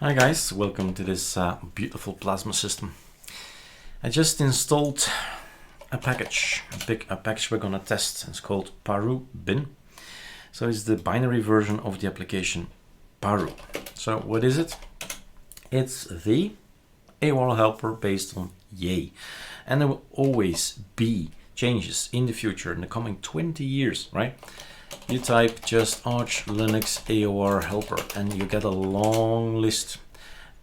Hi guys, welcome to this beautiful plasma system. I just installed a package, a package we're gonna test. It's called paru bin. So it's the binary version of the application paru. So what is it? It's the ARL helper based on Yay. And there will always be changes in the future, in the coming 20 years, right? You type just ArcoLinux AOR helper and you get a long list.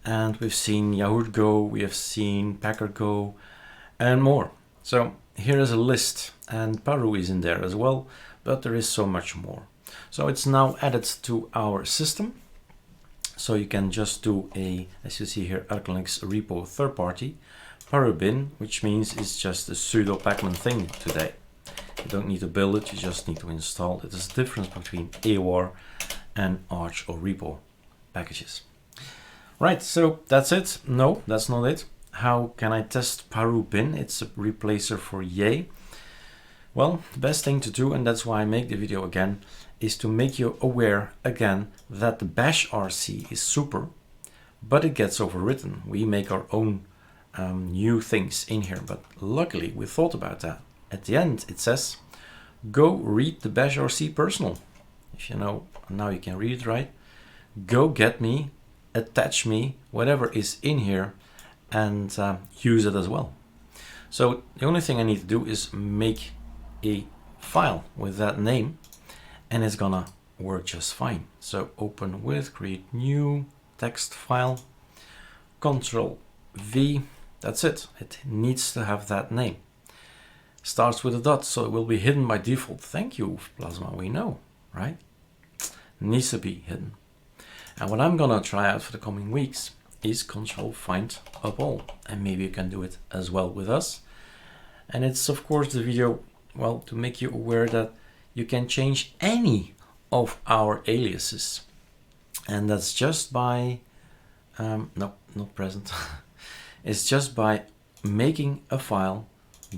And we've seen Yahoo Go, we have seen Packer Go and more. So here is a list, and paru is in there as well, but there is so much more. So it's now added to our system. So you can just do a, as you see here, ArcoLinux repo third party, paru bin, which means it's just a sudo pacman thing today. You don't need to build it, you just need to install it. There's a difference between AOR and Arch or repo packages. Right, so that's it. No, that's not it. How can I test paru bin? It's a replacer for Yay. Well, the best thing to do, and that's why I make the video again, is to make you aware again that the bashrc is super, but it gets overwritten. We make our own new things in here, but luckily we thought about that. At the end it says, go read the bashrc-personal. If you know, now you can read it, right? Go get me, attach me, whatever is in here, and use it as well. So the only thing I need to do is make a file with that name, and it's gonna work just fine. So open with, create new text file, Control V, that's it. It needs to have that name. Starts with a dot, so it will be hidden by default. Thank you, Plasma, we know, right? Needs to be hidden. And what I'm gonna try out for the coming weeks is Control Find Up All, and maybe you can do it as well with us. And it's of course the video, well, to make you aware that you can change any of our aliases, and that's just by no, not present. It's just by making a file,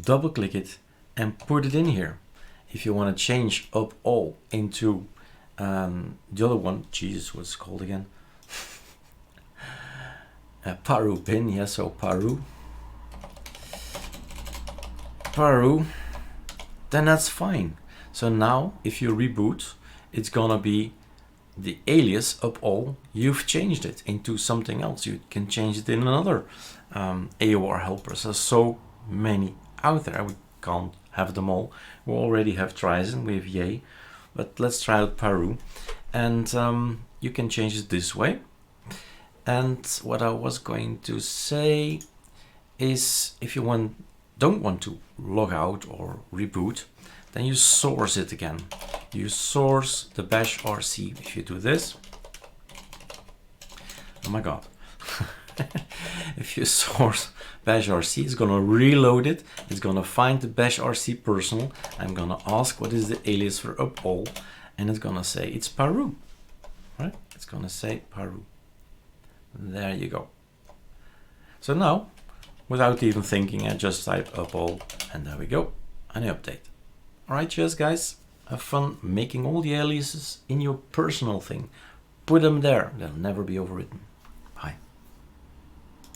double click it and put it in here. If you want to change up all into the other one, Jesus, what's it called again? Paru bin, yeah, so paru, then that's fine. So now if you reboot, it's gonna be the alias up all. You've changed it into something else. You can change it in another AOR helpers. There's so many out there, we can't have them all. We already have Trizen, we have Yay, but let's try out paru, and you can change it this way. And what I was going to say is, if you don't want to log out or reboot, then you source it again. You source the bashrc. If you do this, oh my god. If you source bashrc, it's gonna reload it. It's gonna find the bashrc-personal. I'm gonna ask what is the alias for up all, and it's gonna say it's paru, right? It's gonna say paru. There you go. So now, without even thinking, I just type up all, and there we go, and I update. All right, cheers guys. Have fun making all the aliases in your personal thing. Put them there, they'll never be overwritten.